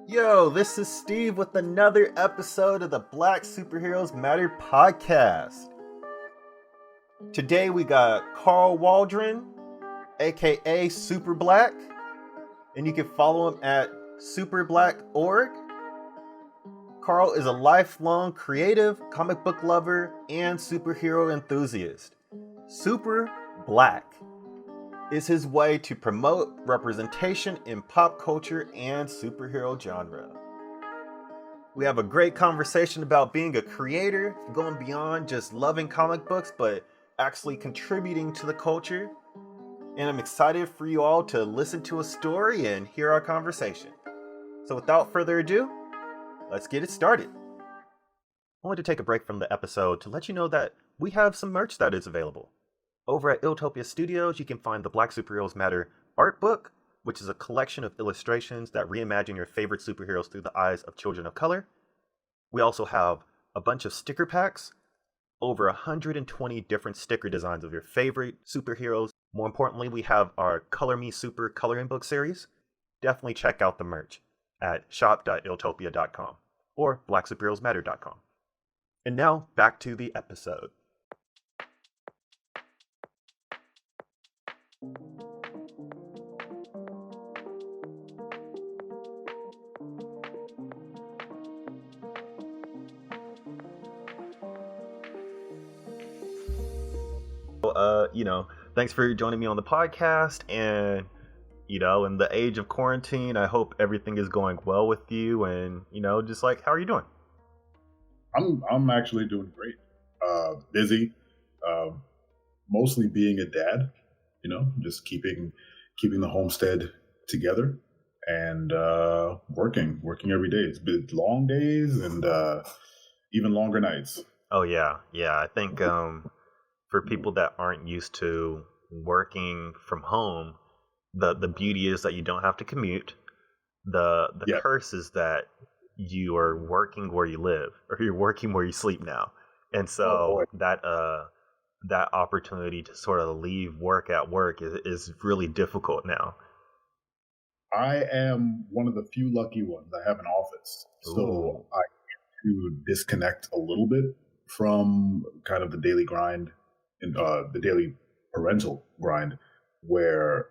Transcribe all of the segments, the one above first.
Yo, this is Steve with another episode of the Black Superheroes Matter podcast. Today we got Carl Waldron, aka Super Black, and you can follow him at superblack.org. Carl is a lifelong creative, comic book lover, and superhero enthusiast. Super Black is his way to promote representation in pop culture and superhero genre. We have a great conversation about being a creator, going beyond just loving comic books, but actually contributing to the culture. And I'm excited for you all to listen to a story and hear our conversation. So without further ado, let's get it started. I wanted to take a break from the episode to let you know that we have some merch that is available. Over at Iltopia Studios, you can find the Black Superheroes Matter art book, which is a collection of illustrations that reimagine your favorite superheroes through the eyes of children of color. We also have a bunch of sticker packs, over 120 different sticker designs of your favorite superheroes. More importantly, we have our Color Me Super coloring book series. Definitely check out the merch at shop.iltopia.com or blacksuperheroesmatter.com. And now, back to the episode. Thanks for joining me on the podcast. And, in the age of quarantine, I hope everything is going well with you. And, how are you doing? I'm actually doing great. Busy, mostly being a dad. Just keeping the homestead together and working every day. It's been long days and even longer nights. Oh yeah. I think for people that aren't used to working from home, the beauty is that you don't have to commute. The curse is that you are working where you live, or you're working where you sleep now, and so that opportunity to sort of leave work at work is really difficult now. I am one of the few lucky ones. I have an office, so I get to disconnect a little bit from kind of the daily grind and the daily parental grind, where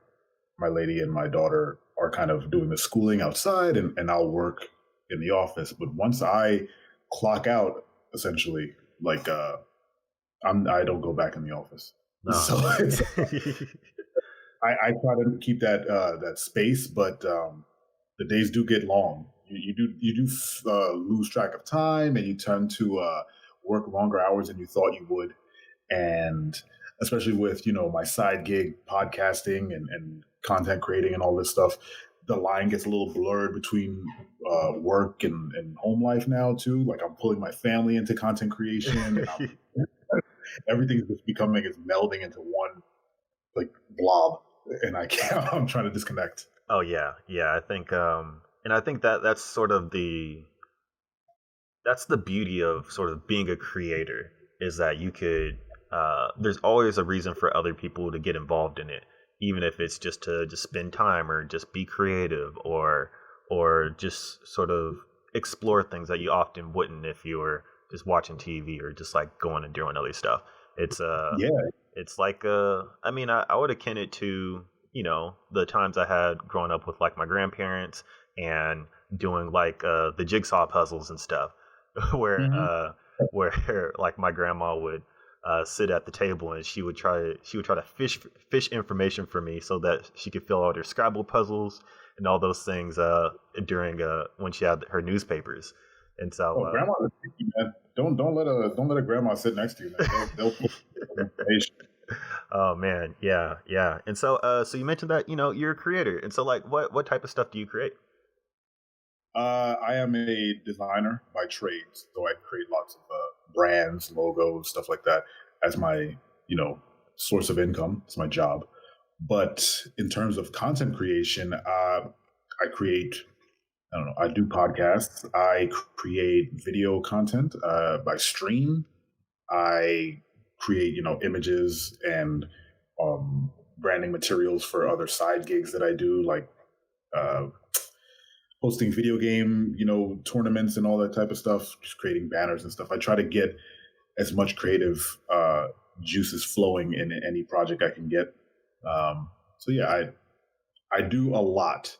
my lady and my daughter are kind of doing the schooling outside, and I'll work in the office. But once I clock out, essentially, I don't go back in the office. No. So I try to keep that space, but the days do get long. You do lose track of time, and you tend to work longer hours than you thought you would. And especially with my side gig, podcasting and content creating and all this stuff, the line gets a little blurred between work and home life now too. Like, I'm pulling my family into content creation, and everything's just it's melding into one blob, and I'm trying to disconnect. Oh yeah. I think and I think that's sort of that's the beauty of sort of being a creator, is that you could there's always a reason for other people to get involved in it, even if it's just to spend time or just be creative or just sort of explore things that you often wouldn't if you were just watching TV or just going and doing other stuff. It's it's like I would akin it to the times I had growing up with my grandparents and doing the jigsaw puzzles and stuff, where where my grandma would sit at the table and she would try to fish information for me so that she could fill out her Scrabble puzzles and all those things during when she had her newspapers. And so grandma, man. Don't let a grandma sit next to you, man. They'll put information. Oh man, yeah. And so so you mentioned that you're a creator, and so what type of stuff do you create? I am a designer by trade, so I create lots of brands, logos, stuff like that as my source of income. It's my job. But in terms of content creation, I create. I do podcasts. I create video content. I stream. I create, images and branding materials for other side gigs that I do. hosting video game, tournaments and all that type of stuff, just creating banners and stuff. I try to get as much creative juices flowing in any project I can get. So yeah, I do a lot,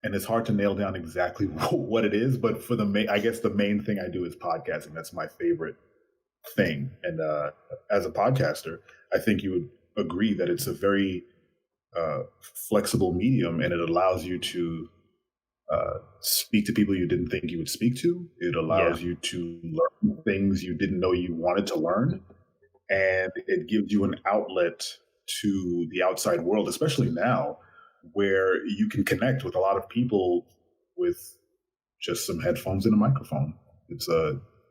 and it's hard to nail down exactly what it is. But for I guess the main thing I do is podcasting. That's my favorite thing. And as a podcaster, I think you would agree that it's a very flexible medium, and it allows you to speak to people you didn't think you would speak to. It allows you to learn things you didn't know you wanted to learn, and it gives you an outlet to the outside world, especially now, where you can connect with a lot of people with just some headphones and a microphone.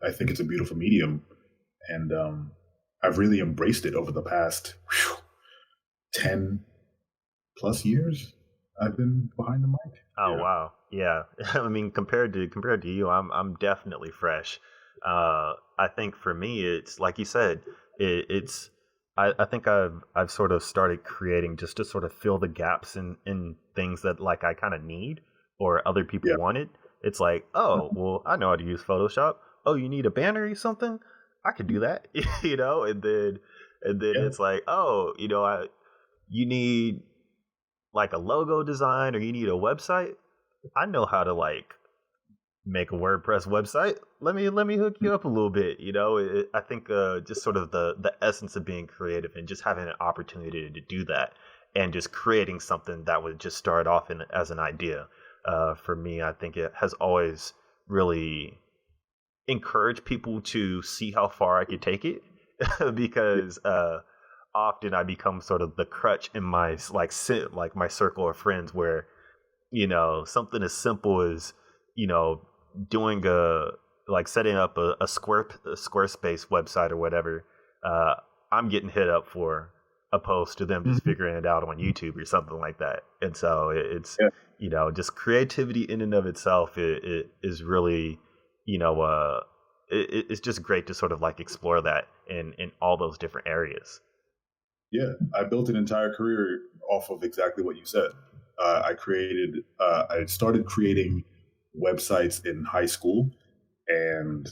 I think it's a beautiful medium, and I've really embraced it over the past 10 plus years. I've been behind the mic. Oh wow, yeah. I mean, compared to you, I'm definitely fresh. I think for me, it's like you said, it's. I think I've sort of started creating just to sort of fill the gaps in things that like I kind of need or other people wanted. It's like, oh, well, I know how to use Photoshop. Oh, you need a banner or something? I could do that, and then it's like, oh, you need like a logo design or you need a website. I know how to like make a WordPress website. Let me hook you up a little bit. I think just sort of the essence of being creative and just having an opportunity to do that and just creating something that would just start off as an idea. For me, I think it has always really encouraged people to see how far I could take it because often I become sort of the crutch in my like my circle of friends where something as simple as doing setting up a Squarespace website or whatever, I'm getting hit up for opposed to them just figuring it out on YouTube or something like that. And so it's just creativity in and of itself it is really it's just great to sort of like explore that in all those different areas. Yeah, I built an entire career off of exactly what you said. I started creating websites in high school, and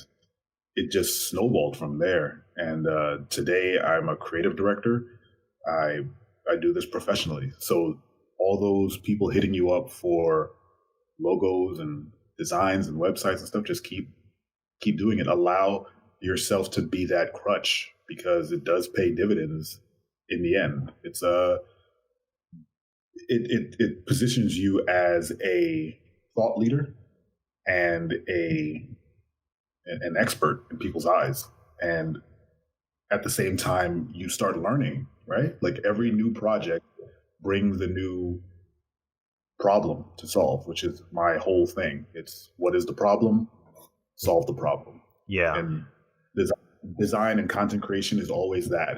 it just snowballed from there. And today I'm a creative director. I do this professionally. So all those people hitting you up for logos and designs and websites and stuff, just keep doing it. Allow yourself to be that crutch because it does pay dividends in the end. It positions you as a thought leader and an expert in people's eyes. And at the same time, you start learning, right? Like every new project brings a new problem to solve, which is my whole thing. It's what is the problem? Solve the problem. Yeah. And design and content creation is always that.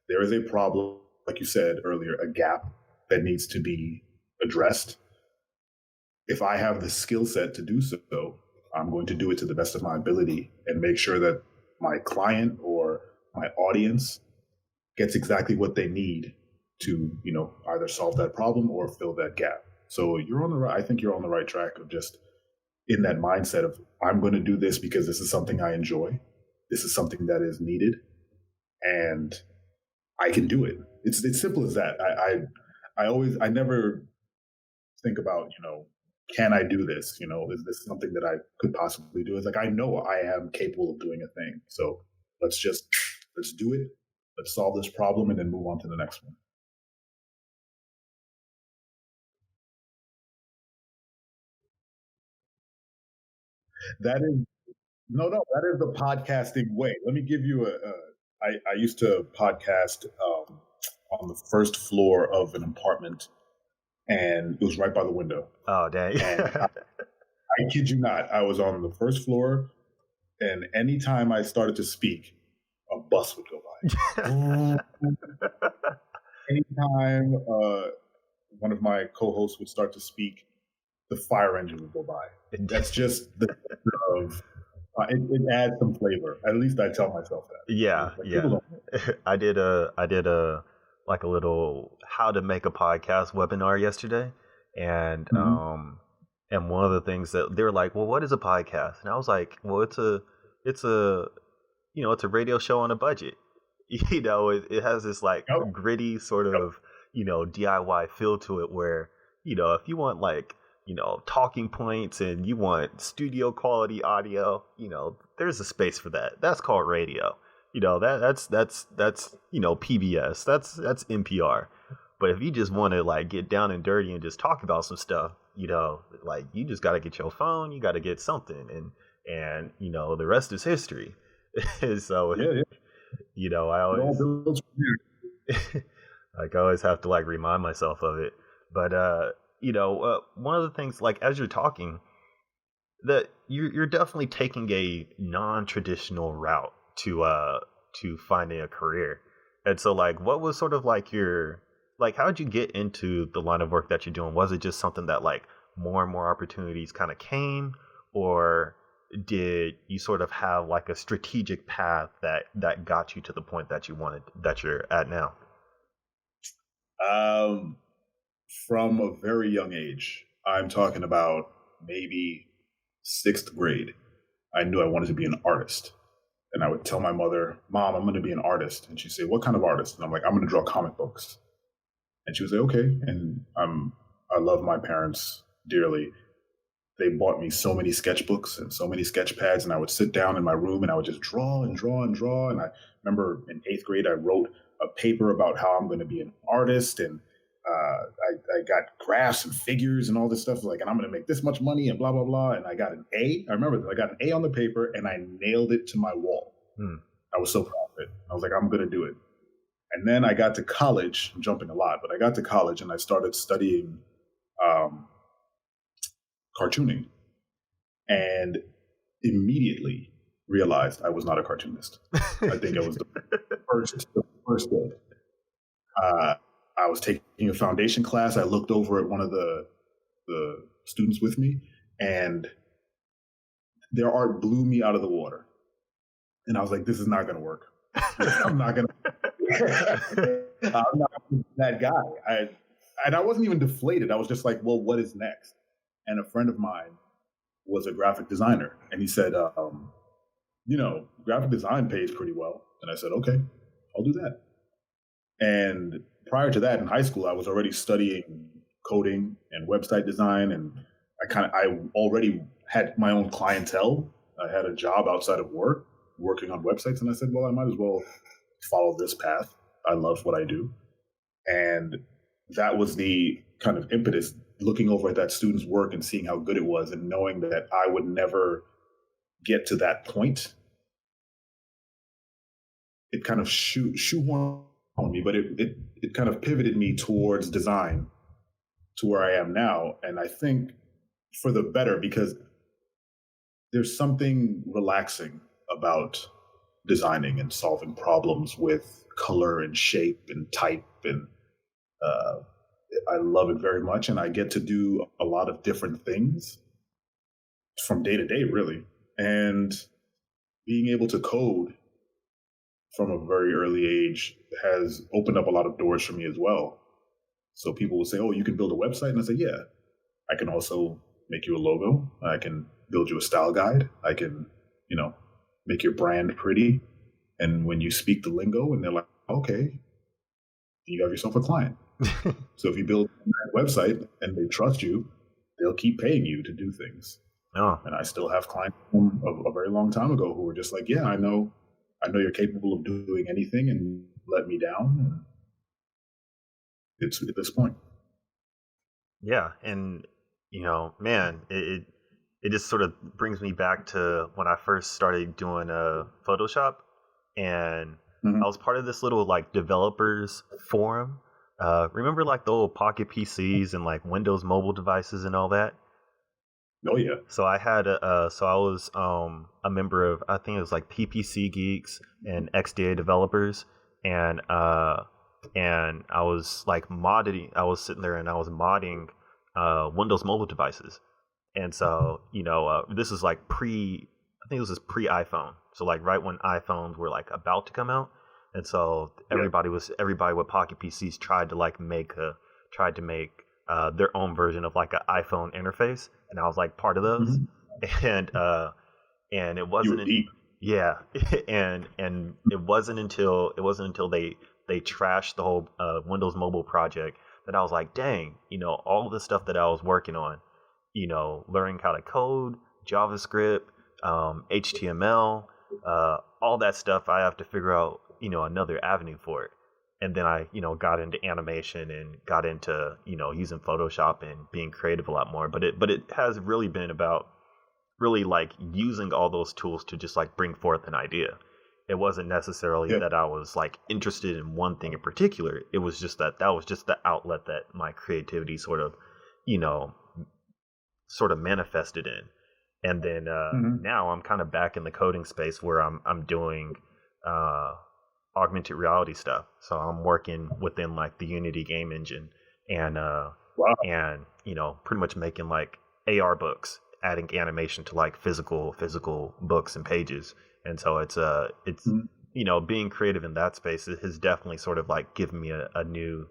There is a problem, like you said earlier, a gap that needs to be addressed. If I have the skill set to do so, I'm going to do it to the best of my ability and make sure that my client or my audience gets exactly what they need to, either solve that problem or fill that gap. So I think you're on the right track of just in that mindset of I'm going to do this because this is something I enjoy. This is something that is needed and I can do it. It's simple as that. I never think about, can I do this? Is this something that I could possibly do? It's like, I know I am capable of doing a thing. So let's do it. Let's solve this problem and then move on to the next one. That is the podcasting way. Let me give you I used to podcast on the first floor of an apartment, and it was right by the window. Oh, dang. And I kid you not, I was on the first floor, and anytime I started to speak, a bus would go by. Anytime one of my co-hosts would start to speak, the fire engine would go by. That's just it adds some flavor. At least I tell myself that. Yeah, yeah. I did a like a little how to make a podcast webinar yesterday, and And one of the things that they were like, well, what is a podcast? And I was like, well, it's a, it's a radio show on a budget. It has this like Yep. gritty sort Yep. of, DIY feel to it where, if you want like, talking points and you want studio quality audio, there's a space for that. That's called radio. That's PBS. That's NPR. But if you just want to like get down and dirty and just talk about some stuff, like you just got to get your phone, you got to get something, and the rest is history. So, Yeah, I it all always builds from like I always have to like remind myself of it. But one of the things like as you're talking, that you're definitely taking a non-traditional route to finding a career. And so like what was sort of like your like how did you get into the line of work that you're doing? Was it just something that like more and more opportunities kind of came, or did you sort of have like a strategic path that got you to the point that you're at now? there. From a very young age, I'm talking about maybe sixth grade, I knew I wanted to be an artist. And I would tell my mother, Mom, I'm going to be an artist. And she'd say, What kind of artist? And I'm like, I'm going to draw comic books. And she would say, Okay. And I love my parents dearly. They bought me so many sketchbooks and so many sketch pads, and I would sit down in my room and I would just draw and draw and draw. And I remember in eighth grade, I wrote a paper about how I'm going to be an artist, and I got graphs and figures and all this stuff, like, and I'm going to make this much money and blah blah blah. And I got an A. I remember that I got an A on the paper, and I nailed it to my wall. Hmm. I was so proud of it. I was like, I'm going to do it. And then I got to college. I'm jumping a lot, but I got to college and I started studying um, cartooning, and immediately realized I was not a cartoonist. I think it was the first day. I was taking a foundation class. I looked over at one of the students with me, and their art blew me out of the water. And I was like, "This is not going to work. I'm not going to. I'm not that guy." I wasn't even deflated. I was just like, "Well, what is next?" And a friend of mine was a graphic designer, and he said, graphic design pays pretty well. And I said, okay, I'll do that. And prior to that, in high school, I was already studying coding and website design, and I already had my own clientele. I had a job outside of work working on websites, and I said, well, I might as well follow this path. I love what I do. And that was the kind of impetus, looking over at that student's work and seeing how good it was, and knowing that I would never get to that point. It kind of shoehorned on me, but it kind of pivoted me towards design to where I am now. And I think for the better, because there's something relaxing about designing and solving problems with color and shape and type, and I love it very much, and I get to do a lot of different things from day to day, really. And being able to code from a very early age has opened up a lot of doors for me as well. So people will say, "Oh, you can build a website," and I say, "Yeah, I can also make you a logo. I can build you a style guide. I can, make your brand pretty. And when you speak the lingo, and they're like, okay, you have yourself a client." So if you build a website and they trust you, they'll keep paying you to do things. Oh, And I still have clients from a very long time ago who were just like, "Yeah, I know you're capable of doing anything," and let me down. And it's at this point. yeah, and man, it just sort of brings me back to when I first started doing Photoshop, and Mhm. I was part of this little like developers forum. Remember like the old Pocket PCs and like Windows mobile devices and all that? Oh yeah, So I was a member of, I think it was like PPC Geeks and XDA developers, and I was like modding. I was sitting there and I was modding Windows mobile devices, and so this is like I think this is pre iPhone, so like right when iPhones were like about to come out, and so yeah, everybody with Pocket PCs tried to make their own version of like an iPhone interface, and I was like part of those, Mhm. and and it You wasn't were deep. yeah, and it wasn't until they trashed the whole Windows Mobile project that I was like, dang, all the stuff that I was working on, learning how to code, JavaScript, HTML, all that stuff. I have to figure out, another avenue for it. And then I, got into animation and got into, using Photoshop and being creative a lot more. But it has really been about really like using all those tools to just like bring forth an idea. It wasn't necessarily Yeah. that I was like interested in one thing in particular. It was just that was just the outlet that my creativity you know, sort of manifested in. And then Mhm. now I'm kind of back in the coding space where I'm doing uh, augmented reality stuff. So I'm working within like the Unity game engine and Wow. pretty much making like AR books, adding animation to like physical books and pages. And so it's Mhm. being creative in that space has definitely sort of like given me a new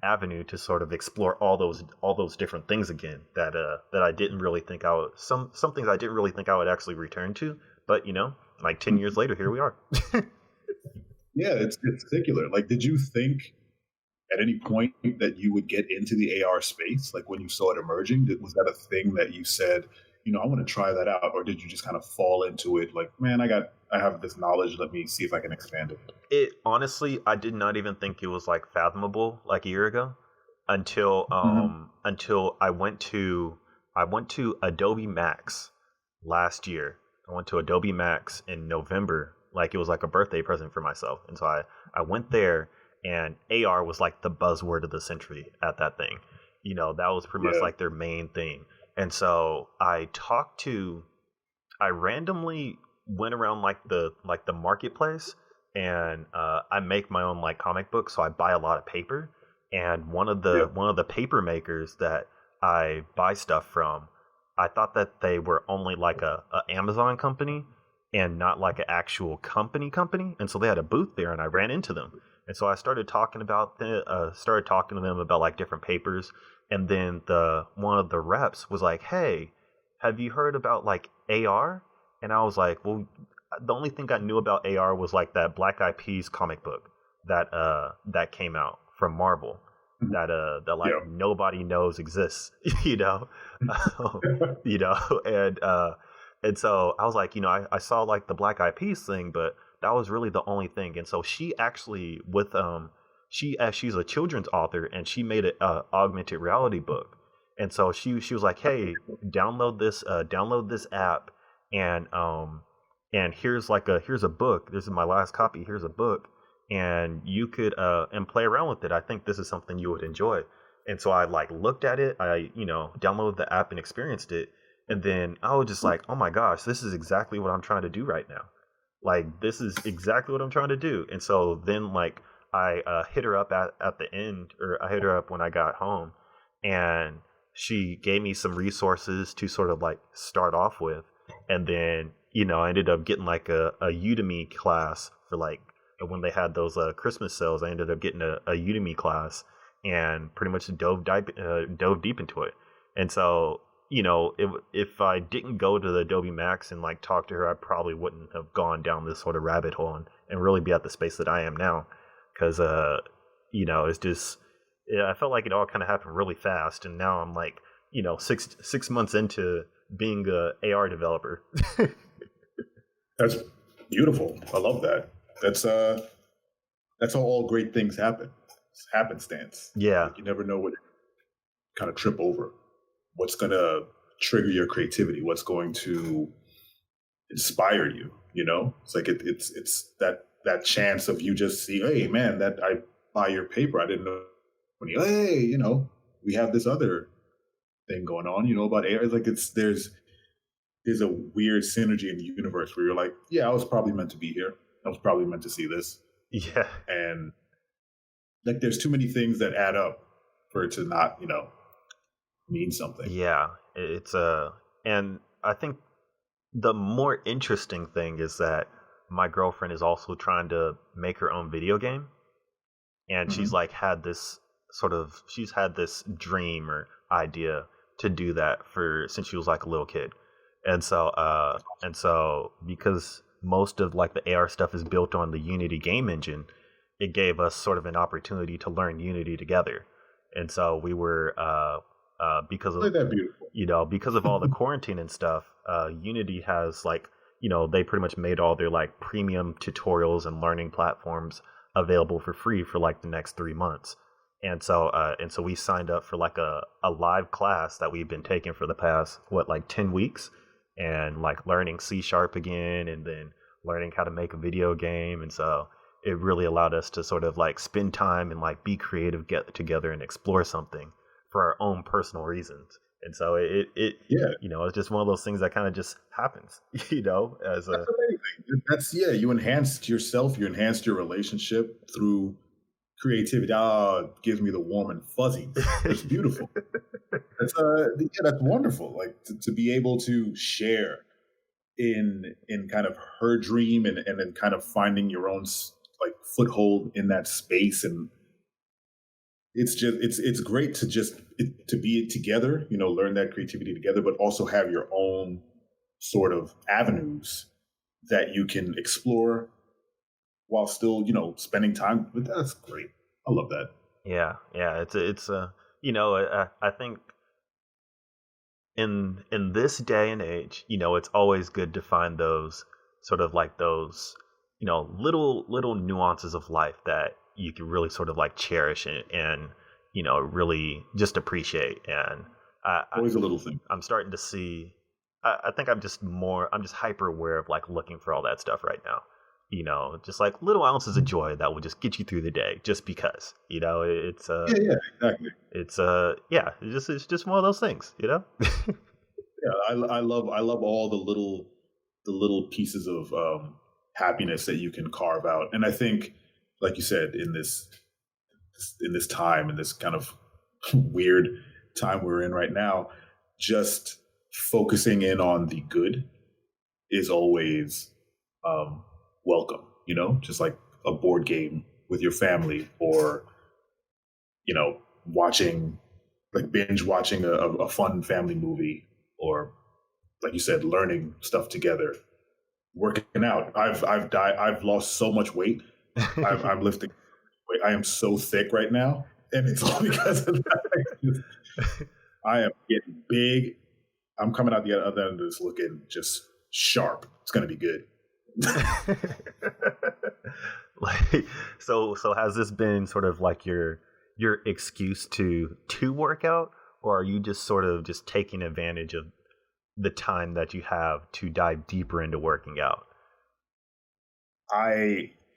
avenue to sort of explore all those different things again that I didn't really think I would some things I didn't really think I would actually return to, but like 10 years later here we are. Yeah, it's particular. Like, did you think at any point that you would get into the AR space? Like when you saw it emerging, was that a thing that you said, I want to try that out, or did you just kind of fall into it? Like, man, I have this knowledge. Let me see if I can expand it. It honestly, I did not even think it was like fathomable like a year ago until Hmm. I went to Adobe Max last year. I went to Adobe Max in November, like it was like a birthday present for myself. And so I went there, and AR was like the buzzword of the century at that thing. That was pretty much Yeah, like their main thing. And so I randomly went around like the marketplace, and I make my own like comic books, so I buy a lot of paper. And one of yeah, the one of the paper makers that I buy stuff from, I thought that they were only like a Amazon company and not like an actual company. And so they had a booth there, and I ran into them. And so I started talking to them about like different papers. And then the one of the reps was like, "Hey, have you heard about like AR?" And I was like, well, the only thing I knew about AR was like that Black Eyed Peas comic book that came out from Marvel mhm, that like yeah. nobody knows exists, you know, you know, and so I was like, I saw like the Black Eyed Peas thing, but that was really the only thing. And so she actually she's a children's author, and she made a augmented reality book. And so she was like, "Hey, download this app, and here's a book. This is my last copy. Here's a book, and you could and play around with it. I think this is something you would enjoy." And so I like looked at it. I downloaded the app and experienced it, and then I was just like, "Oh my gosh, this is exactly what I'm trying to do right now. Like this is exactly what I'm trying to do." And so then like I hit her up at the end, or I hit her up when I got home, and she gave me some resources to sort of like start off with. And then I ended up getting like a Udemy class for like when they had those Christmas sales. I ended up getting a Udemy class and pretty much dove deep into it. And so if I didn't go to the Adobe Max and like talk to her, I probably wouldn't have gone down this sort of rabbit hole and really be at the space that I am now. Because it's just, yeah, I felt like it all kind of happened really fast, and now I'm like, 6 months into being a AR developer. That's beautiful. I love that. That's uh, that's how all great things happen. It's happenstance. Yeah, Like you never know what kind of trip over. What's gonna trigger your creativity? What's going to inspire you? It's like it's that chance of you just see, hey man, that I buy your paper. I didn't know. When you, hey, we have this other thing going on. About AI. It's like there's a weird synergy in the universe where you're like, yeah, I was probably meant to be here. I was probably meant to see this. yeah, And like, there's too many things that add up for it to not, mean something. yeah. And I think the more interesting thing is that my girlfriend is also trying to make her own video game, and she's Hmm. like had this she's had this dream or idea to do that for since she was like a little kid. And so because most of like the AR stuff is built on the Unity game engine, it gave us sort of an opportunity to learn Unity together. And so we were because of Isn't that beautiful? because of all the quarantine and stuff, Unity has like they pretty much made all their like premium tutorials and learning platforms available for free for like the next 3 months. And so we signed up for like a live class that we've been taking for the past like 10 weeks, and like learning C# again, and then learning how to make a video game. And so it really allowed us to sort of like spend time and like be creative, get together and explore something for our own personal reasons. And so it Yeah, it's just one of those things that kind of just happens, as that's a amazing. That's yeah. You enhanced yourself. You enhanced your relationship through creativity. Ah, it gives me the warm and fuzzies. It's beautiful. That's wonderful. Like to be able to share in kind of her dream, and then kind of finding your own like foothold in that space. And it's great to to be together, learn that creativity together, but also have your own sort of avenues that you can explore while still spending time with. That's great. I love that. yeah, I think in this day and age, it's always good to find those sort of like those, little nuances of life that you can really sort of like cherish and really just appreciate. And Always a little thing. I'm starting to see. I think I'm just hyper aware of like looking for all that stuff right now. Just like little ounces of joy that will just get you through the day, just because. It's Yeah, exactly. it's just one of those things. Yeah, I love all the little pieces of happiness that you can carve out. And I think, like you said, in this time, in this kind of weird time we're in right now, just focusing in on the good is always welcome. Just like a board game with your family, or watching, like binge watching a fun family movie, or like you said, learning stuff together, working out. I've lost so much weight. I'm lifting weight. I am so thick right now, and it's all because of that. I am getting big. I'm coming out the other end of this looking just sharp. It's going to be good. Like, so has this been sort of like your excuse to work out, or are you just sort of just taking advantage of the time that you have to dive deeper into working out?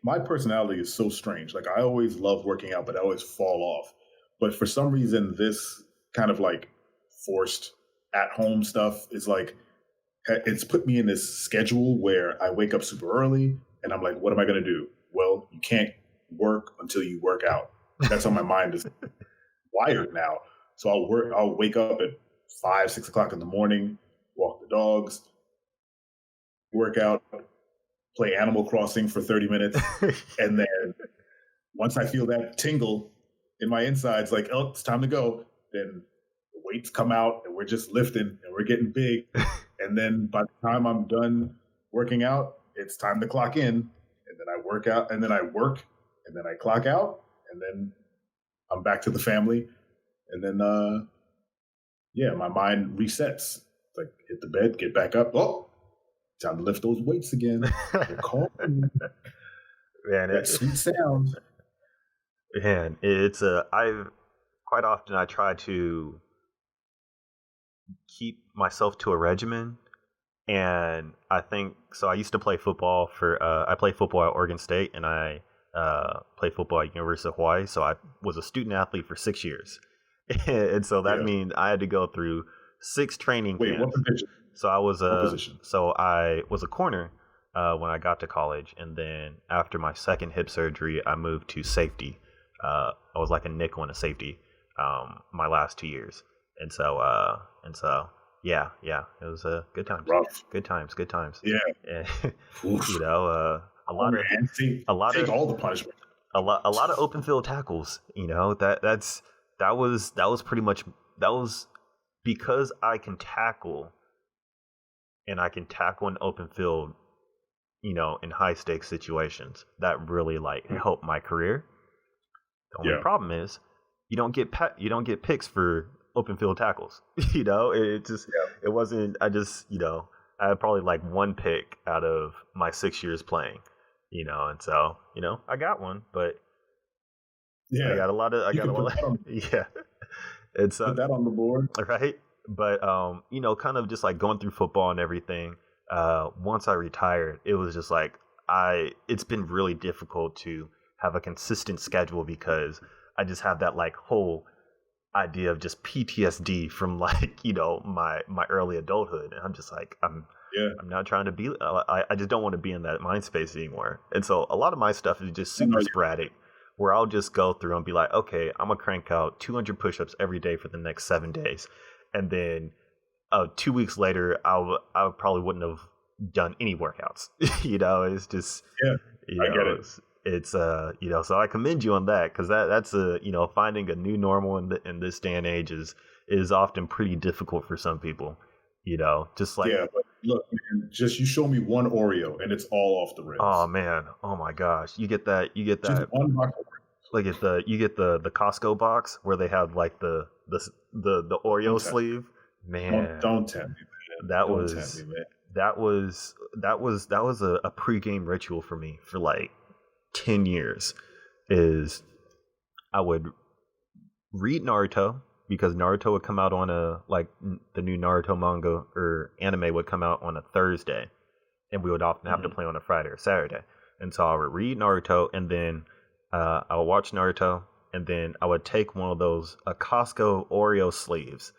My personality is so strange. Like, I always love working out, but I always fall off. But for some reason, this kind of like forced at home stuff is like, it's put me in this schedule where I wake up super early, and I'm like, what am I going to do? Well, you can't work until you work out. That's how my mind is wired now. So I'll wake up at 5, 6 o'clock in the morning, walk the dogs, work out, play Animal Crossing for 30 minutes. And then once I feel that tingle in my insides, like, oh, it's time to go, then the weights come out and we're just lifting and we're getting big. And then by the time I'm done working out, it's time to clock in. And then I work out, and then I work, and then I clock out, and then I'm back to the family. And then, my mind resets. It's like, hit the bed, get back up. Oh, time to lift those weights again. Man, That sweet sound. Man, I've quite often I try to keep myself to a regimen, and I think so. I used to play football I played football at Oregon State, and I played football at University of Hawaii. So I was a student athlete for 6 years, and so that means I had to go through 6 training Wait, camps. what position? So I was What position? I was a corner when I got to college, and then after my second hip surgery, I moved to safety. I was like a nickel and a safety my last 2 years, and so yeah, it was good times. Rough. Good times. Yeah. And, Oof. a lot of Man, take all the punishment. a lot of open field tackles. That was pretty much that was because I can tackle and I can tackle in open field, in high stakes situations. That really like helped my career. The only Yeah. problem is you don't get picks for open field tackles. It wasn't. I had probably like one pick out of my 6 years playing. And so I got one, but Yeah. I got a lot of You can put that on, yeah. It's put that on the board. right, but kind of just like going through football and everything. Once I retired, it was just like it's been really difficult to have a consistent schedule because I just have that like whole idea of just PTSD from like my early adulthood, and I'm just like Yeah. I'm not trying to be. I just don't want to be in that mind space anymore. And so a lot of my stuff is just I know super you. sporadic, where I'll just go through and be like, okay, I'm gonna crank out 200 push-ups every day for the next 7 days, and then 2 weeks later, I probably wouldn't have done any workouts. It's just Yeah. I get it. it's so I commend you on that because that's finding a new normal in this day and age is often pretty difficult for some people. Just like Yeah, but look, man, just you show me one Oreo and it's all off the oh rails. man, oh my gosh, you get Just that one box of like you get the Costco box where they have like the Oreo Don't tempt, sleeve. Man, don't tempt me, man. that Don't tempt me, was man. that was a pregame ritual for me for like 10 years. Is I would read Naruto because Naruto would come out on the new Naruto manga or anime would come out on a Thursday, and we would often have to Mhm. play on a Friday or Saturday. And so I would read Naruto, and then I would watch Naruto, and then I would take one of those Costco Oreo sleeves,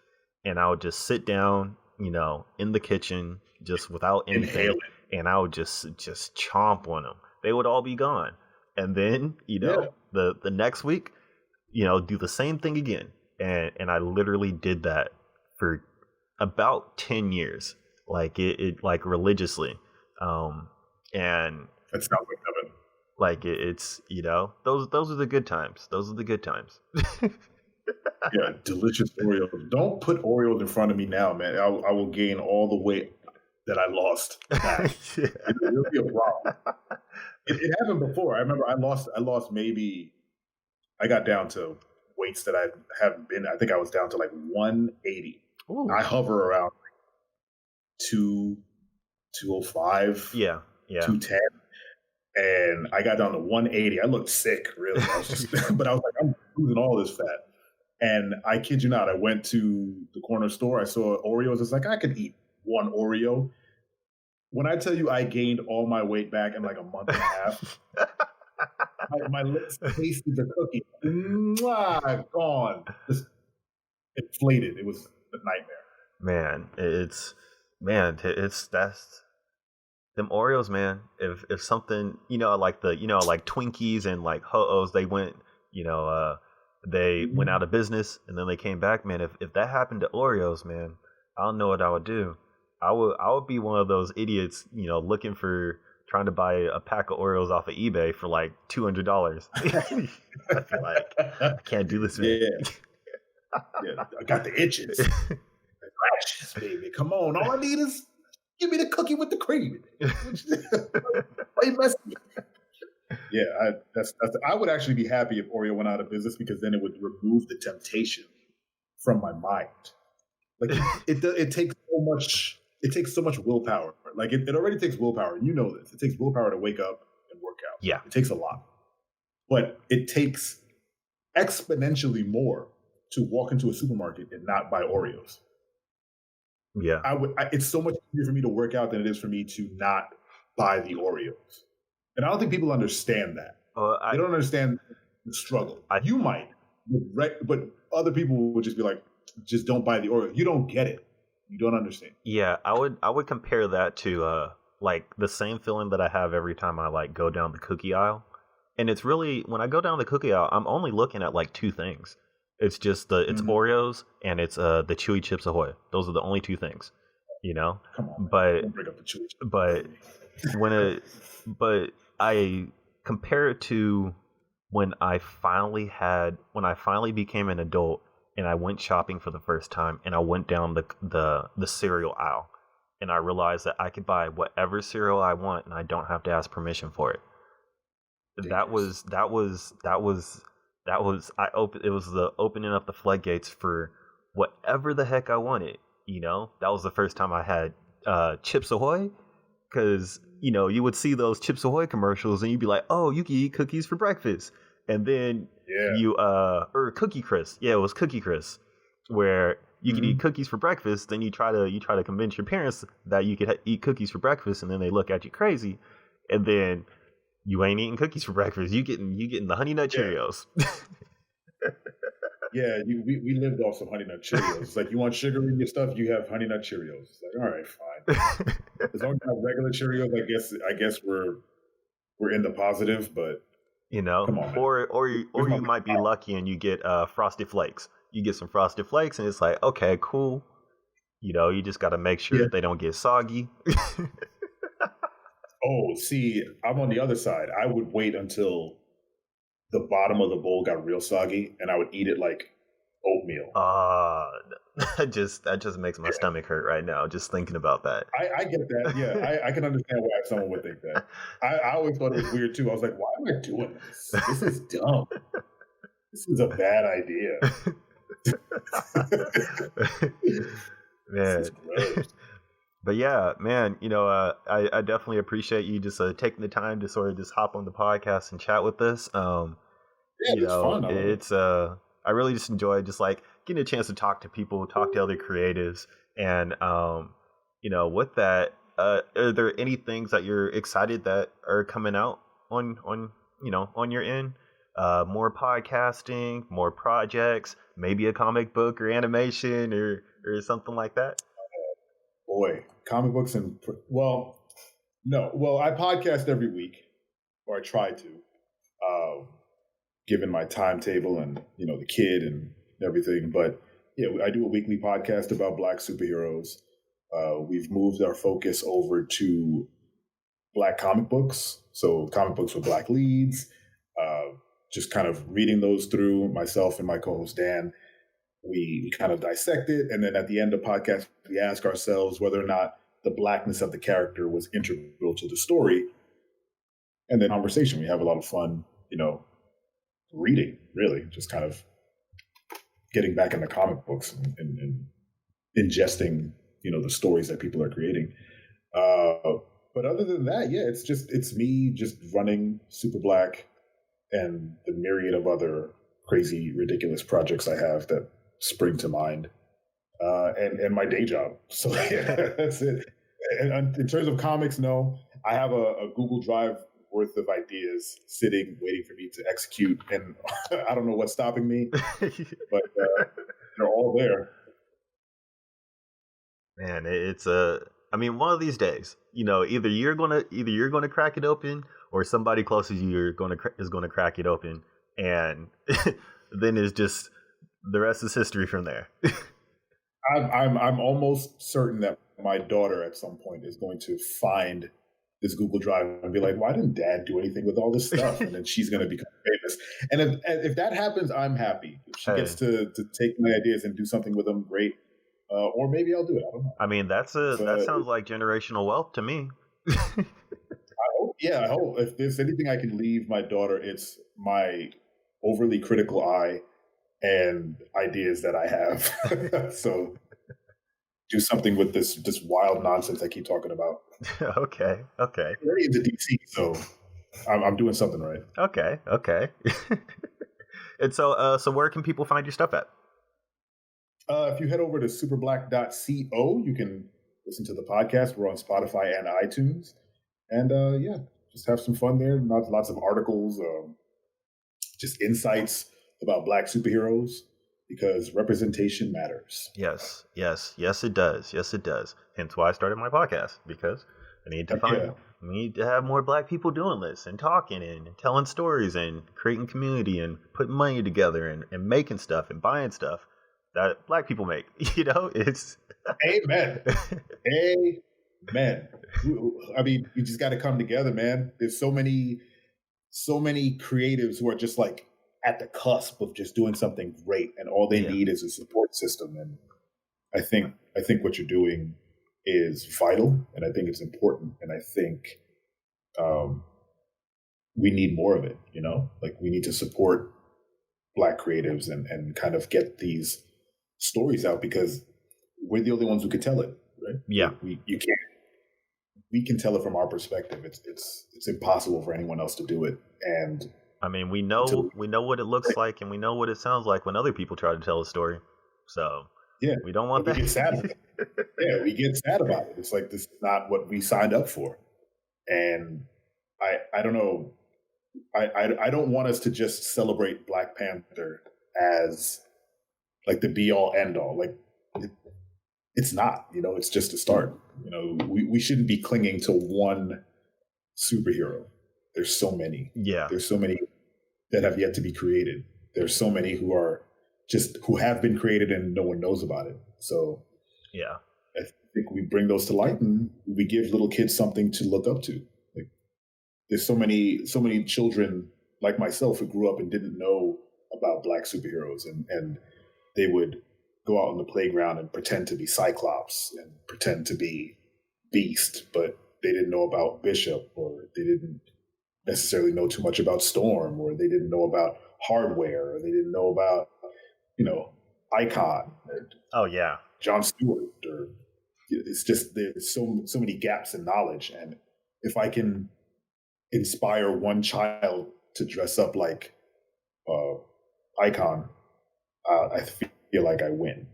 and I would just sit down, in the kitchen, just without Inhale anything, it. and I would just chomp on them. They would all be gone, and then Yeah. the next week, do the same thing again, and I literally did that for about 10 years, like it like religiously, and That sounds like heaven. like it's those are the good times. Those are the good times. Yeah, delicious Oreos. Don't put Oreos in front of me now, man. I will gain all the weight that I lost back. It'll be a problem. It happened before. I remember I lost maybe I got down to weights that I haven't been. I think I was down to like 180. Ooh. I hover around 205, Yeah, yeah. 210. And I got down to 180. I looked sick, really. I was just, but I was like, I'm losing all this fat. And I kid you not, I went to the corner store. I saw Oreos. It's like I could eat one Oreo. When I tell you I gained all my weight back in like a month and a half, my lips tasted the cookie. Mwah, gone. Just inflated. It was a nightmare. It's that's them Oreos, man. If something, like like Twinkies and like Ho-Ohs, they went, they went out of business and then they came back, man. If that happened to Oreos, man, I don't know what I would do. I would be one of those idiots, looking for trying to buy a pack of Oreos off of eBay for like $200. I feel like I can't do this, man. Yeah, I got the itches. The rashes, baby. Come on. All I need is give me the cookie with the cream. Why you messing with me? Yeah, I would actually be happy if Oreo went out of business because then it would remove the temptation from my mind. Like it takes so much. It takes so much willpower. Like it already takes willpower. And you know this. It takes willpower to wake up and work out. Yeah, it takes a lot, but it takes exponentially more to walk into a supermarket and not buy Oreos. Yeah, it's so much easier for me to work out than it is for me to not buy the Oreos. And I don't think people understand that. They don't understand the struggle. You might, but other people would just be like, just don't buy the Oreo. You don't get it. You don't understand. Yeah, I would compare that to like the same feeling that I have every time I like go down the cookie aisle. And it's really when I go down the cookie aisle, I'm only looking at like two things. It's just it's Oreos and it's the Chewy Chips Ahoy. Those are the only two things, Come on, but don't break up the Chewy Chips. but when but I compare it to when I finally became an adult and I went shopping for the first time and I went down the cereal aisle and I realized that I could buy whatever cereal I want and I don't have to ask permission for it. That Dangerous. was that was that was that was I open it was the opening up the floodgates for whatever the heck I wanted. That was the first time I had Chips Ahoy, because you would see those Chips Ahoy commercials and you'd be like, oh, you can eat cookies for breakfast, and then Yeah. or Cookie Crisp, yeah, it was Cookie Crisp, where you could eat Hmm. cookies for breakfast. Then you try to convince your parents that you could eat cookies for breakfast, and then they look at you crazy, and then you ain't eating cookies for breakfast. You getting the Honey Nut Yeah. Cheerios. Yeah. We lived off some Honey Nut Cheerios. It's like, you want sugar in your stuff, you have Honey Nut Cheerios. It's like, all right, fine. As long as you have regular Cheerios, I guess we're in the positive. But come on, man. Or Where's my you might be lucky and you get Frosted Flakes. You get some Frosted Flakes and it's like, okay, cool. You just got to make sure Yeah. that they don't get soggy. Oh, see, I'm on the other side. I would wait until the bottom of the bowl got real soggy, and I would eat it like oatmeal. uh that just makes my stomach hurt right now just thinking about that. I get that. Yeah, I can understand why someone would think that. I always thought it was weird too. I was like, why am I doing this? This is dumb. This is a bad idea. This Man. is gross. But yeah, man, I definitely appreciate you just taking the time to sort of just hop on the podcast and chat with us. Yeah, it's fun. I love it. It's I really just enjoy just like getting a chance to talk to people, talk to other creatives, and with that, are there any things that you're excited that are coming out on your end? More podcasting, more projects, maybe a comic book or animation or something like that. Boy, comic books well, no. Well, I podcast every week, or I try to, uh, given my timetable and the kid and everything. But yeah, I do a weekly podcast about Black superheroes. We've moved our focus over to Black comic books, so comic books with Black leads. Uh, just kind of reading those through, myself and my co-host Dan. We kind of dissect it, and then at the end of the podcast, we ask ourselves whether or not the Blackness of the character was integral to the story. And then conversation, we have a lot of fun, reading, really, just kind of getting back into comic books and ingesting, the stories that people are creating. But other than that, yeah, it's me just running Super Black and the myriad of other crazy, ridiculous projects I have that spring to mind, and my day job. So yeah, that's it. And in terms of comics, no, I have a Google Drive worth of ideas sitting, waiting for me to execute, and I don't know what's stopping me, but they're all there. Man, I mean, one of these days, either you're gonna crack it open, or somebody close to you is gonna crack it open, and then it's just the rest is history from there. I'm almost certain that my daughter at some point is going to find this Google Drive and be like, "Why didn't Dad do anything with all this stuff?" And then she's going to become famous. And if that happens, I'm happy. If she gets Hey, to take my ideas and do something with them, great. Or maybe I'll do it. I don't know. I mean, that But sounds like generational wealth to me. I hope if there's anything I can leave my daughter, it's my overly critical eye and ideas that I have. So do something with this wild nonsense I keep talking about. Okay, okay, I'm already into DC, so I'm doing something right. okay. And so where can people find your stuff at? If you head over to superblack.co, you can listen to the podcast. We're on Spotify and iTunes. And yeah, just have some fun there. Lots of articles, just insights about Black superheroes, because representation matters. Yes, it does. Yes, it does. Hence why I started my podcast, because I need to Heck yeah. we need to have more Black people doing this and talking and telling stories and creating community and putting money together and making stuff and buying stuff that Black people make. It's Amen. Amen. I mean, we just got to come together, man. There's so many so many creatives who are just like at the cusp of just doing something great, and all they Yeah. need is a support system. And I think what you're doing is vital, and I think it's important, and I think um, we need more of it. Like we need to support Black creatives and kind of get these stories out because we're the only ones who can tell it, right? Yeah. You can't. We can tell it from our perspective. It's impossible for anyone else to do it. And I mean, we until know what it looks like, and we know what it sounds like when other people try to tell a story. So yeah, we don't and want we get sad. that. Yeah, we get sad about it. It's like this is not what we signed up for. And I don't know. I don't want us to just celebrate Black Panther as like the be all end all. Like it, it's not. It's just a start. We shouldn't be clinging to one superhero. There's so many. Yeah. There's so many that have yet to be created. There's so many who have been created and no one knows about it. So Yeah. I think we bring those to light and we give little kids something to look up to. Like there's so many children like myself who grew up and didn't know about Black superheroes, and they would go out on the playground and pretend to be Cyclops and pretend to be Beast, but they didn't know about Bishop, or they didn't necessarily know too much about Storm, or they didn't know about Hardware, or they didn't know about, Icon, or Oh yeah. John Stewart, or it's just there's so many gaps in knowledge. And if I can inspire one child to dress up like Icon, I feel like I win.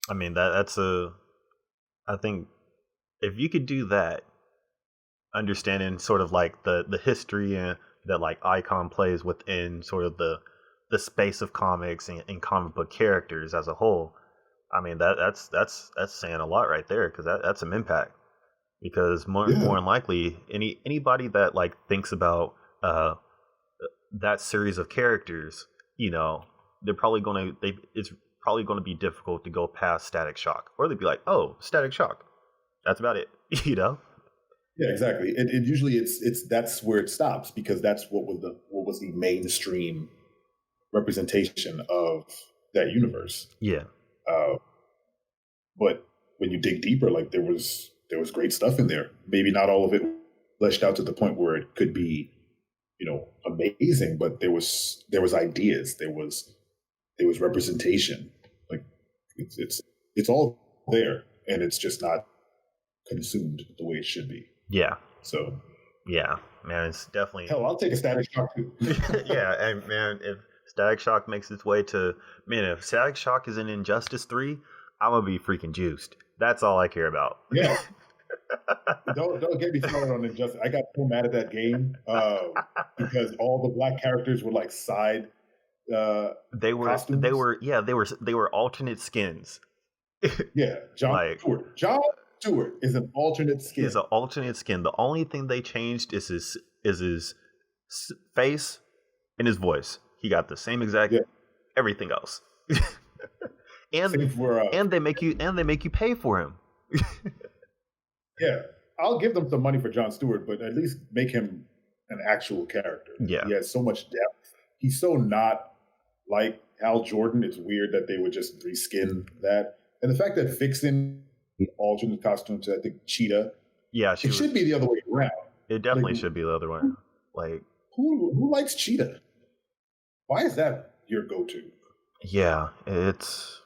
I mean I think if you could do that, understanding sort of like the history and that like Icon plays within sort of the space of comics and comic book characters as a whole. I mean that's saying a lot right there, because that's some impact. Because more than likely anybody that like thinks about that series of characters, they're probably it's probably going to be difficult to go past Static Shock, or they'd be like, oh, Static Shock, that's about it. Yeah, exactly. It usually it's that's where it stops, because that's what was the mainstream representation of that universe. Yeah. But when you dig deeper, like there was great stuff in there. Maybe not all of it fleshed out to the point where it could be, amazing, but there was ideas, there was representation. Like it's all there, and it's just not consumed the way it should be. Yeah. So yeah, man, it's definitely hell, I'll take a Static Shock too. yeah, and man, if Static Shock makes its way to if Static Shock is in Injustice 3, I'm gonna be freaking juiced. That's all I care about. Yeah. Don't get me started on Injustice. I got so mad at that game because all the Black characters were like side. They costumes. They were alternate skins. Yeah, John Stewart is an alternate skin. He's an alternate skin. The only thing they changed is his face and his voice. He got the same exact everything else. and they make you pay for him. Yeah, I'll give them some money for John Stewart, but at least make him an actual character. Yeah, he has so much depth. He's so not like Hal Jordan. It's weird that they would just reskin that, and the fact that Vixen alternate costume to, I think, Cheetah. Yeah, should be the other way around. It definitely should be the other way. Like who likes Cheetah? Why is that your go-to? Yeah, it's.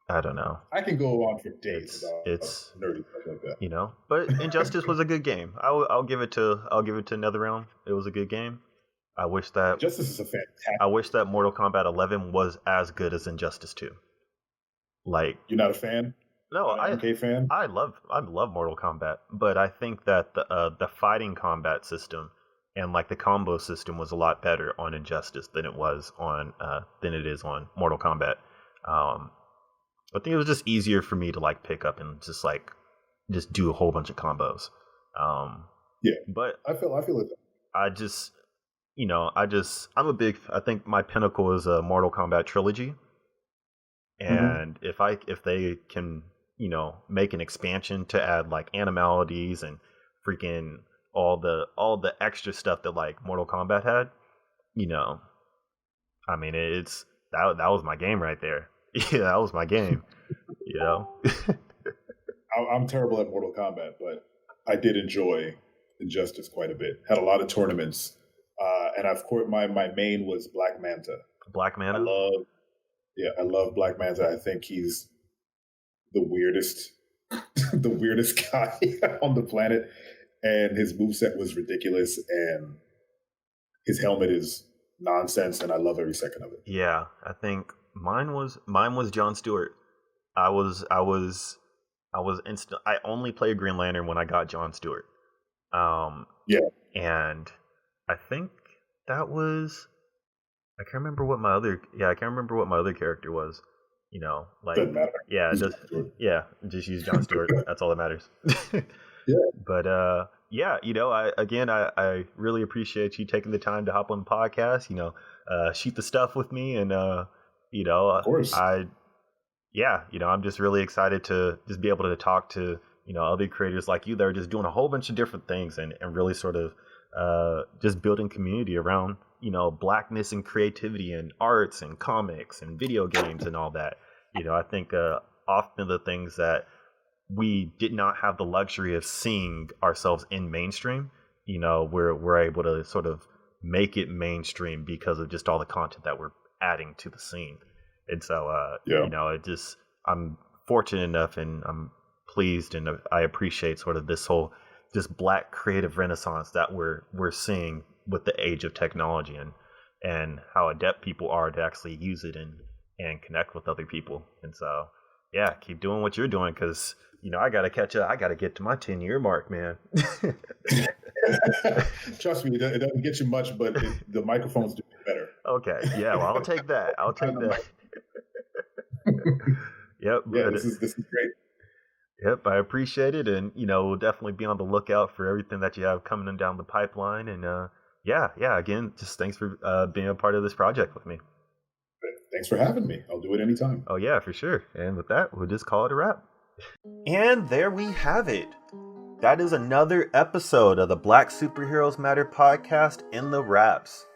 I don't know. I can go on for days about nerdy stuff like that. But Injustice was a good game. I'll give it to NetherRealm. It was a good game. I wish that Injustice is a fantastic. I wish that Mortal Kombat 11 was as good as Injustice 2. Like, you're not a fan? No, I'm a fan. I love Mortal Kombat, but I think that the fighting combat system and like the combo system was a lot better on Injustice than it is on Mortal Kombat. I think it was just easier for me to like pick up and just do a whole bunch of combos. Yeah, but I feel it. I think my pinnacle is a Mortal Kombat trilogy, and if they can make an expansion to add like animalities and freaking all the extra stuff that like Mortal Kombat had, you know, I mean, it's that was my game right there. Yeah, that was my game. You know. I'm terrible at Mortal Kombat, but I did enjoy Injustice quite a bit. Had a lot of tournaments, and of course, my main was Black Manta. Black I Mana. love, yeah, I love Black Manta. I think he's the weirdest, the weirdest guy on the planet, and his moveset was ridiculous, and his helmet is nonsense, and I love every second of it. Yeah, I think mine was John Stewart. I was instant. I only played Green Lantern when I got John Stewart. Um, Yeah, and I think that was. I can't remember what my other. Yeah, I can't remember what my other character was. You know, like doesn't matter. yeah, He's just John Stewart. yeah, just use John Stewart. That's all that matters. Yeah, But yeah, I really appreciate you taking the time to hop on the podcast. Shoot the stuff with me, and you know, of course. I yeah, I'm just really excited to just be able to talk to other creators like you that are just doing a whole bunch of different things and really sort of just building community around blackness and creativity and arts and comics and video games and all that. I think often the things that we did not have the luxury of seeing ourselves in mainstream, we're able to sort of make it mainstream because of just all the content that we're adding to the scene. And so, Yeah, I'm fortunate enough and I'm pleased and I appreciate sort of this whole, this black creative renaissance that we're seeing with the age of technology and how adept people are to actually use it and connect with other people. And so, yeah, keep doing what you're doing because, I got to catch up. I got to get to my 10-year mark, man. trust me, it doesn't get you much, but the microphones do it better. Okay. Yeah. Well, I'll take that. I'll take that. Yep. Yeah, But, this is great. yep. I appreciate it. And, we'll definitely be on the lookout for everything that you have coming in down the pipeline. And, yeah. Again, just thanks for being a part of this project with me. Thanks for having me. I'll do it anytime. Oh, yeah, for sure. And with that, we'll just call it a wrap. And there we have it. That is another episode of the Black Superheroes Matter podcast in the wraps.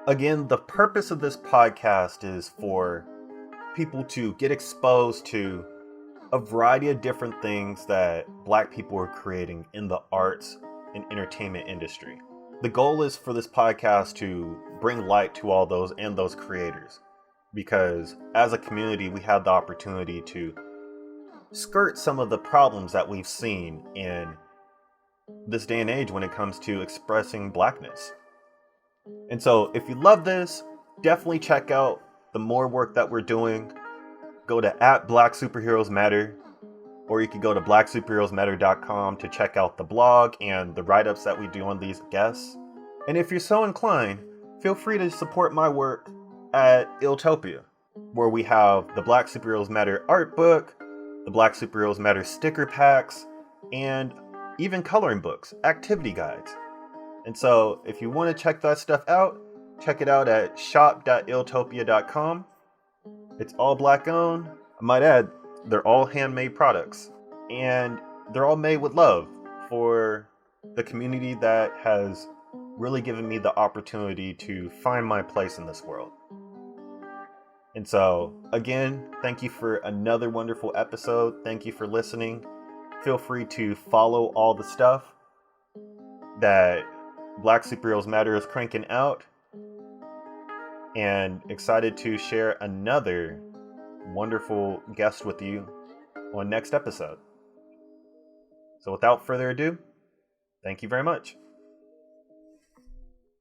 Again, the purpose of this podcast is for people to get exposed to a variety of different things that Black people are creating in the arts and entertainment industry. The goal is for this podcast to bring light to all those and those creators, because as a community, we have the opportunity to skirt some of the problems that we've seen in this day and age when it comes to expressing Blackness. And so if you love this, definitely check out the more work that we're doing. Go to @BlackSuperheroesMatter, or you can go to blacksuperheroesmatter.com to check out the blog and the write-ups that we do on these guests. And if you're so inclined, feel free to support my work at Iltopia, where we have the Black Superheroes Matter art book, the Black Superheroes Matter sticker packs, and even coloring books, activity guides. And so if you want to check that stuff out, check it out at shop.iltopia.com. It's all Black owned. I might add, they're all handmade products. And they're all made with love for the community that has really given me the opportunity to find my place in this world. And so, again, thank you for another wonderful episode. Thank you for listening. Feel free to follow all the stuff that Black Superheroes Matter is cranking out. And excited to share another wonderful guest with you on next episode. So without further ado, thank you very much.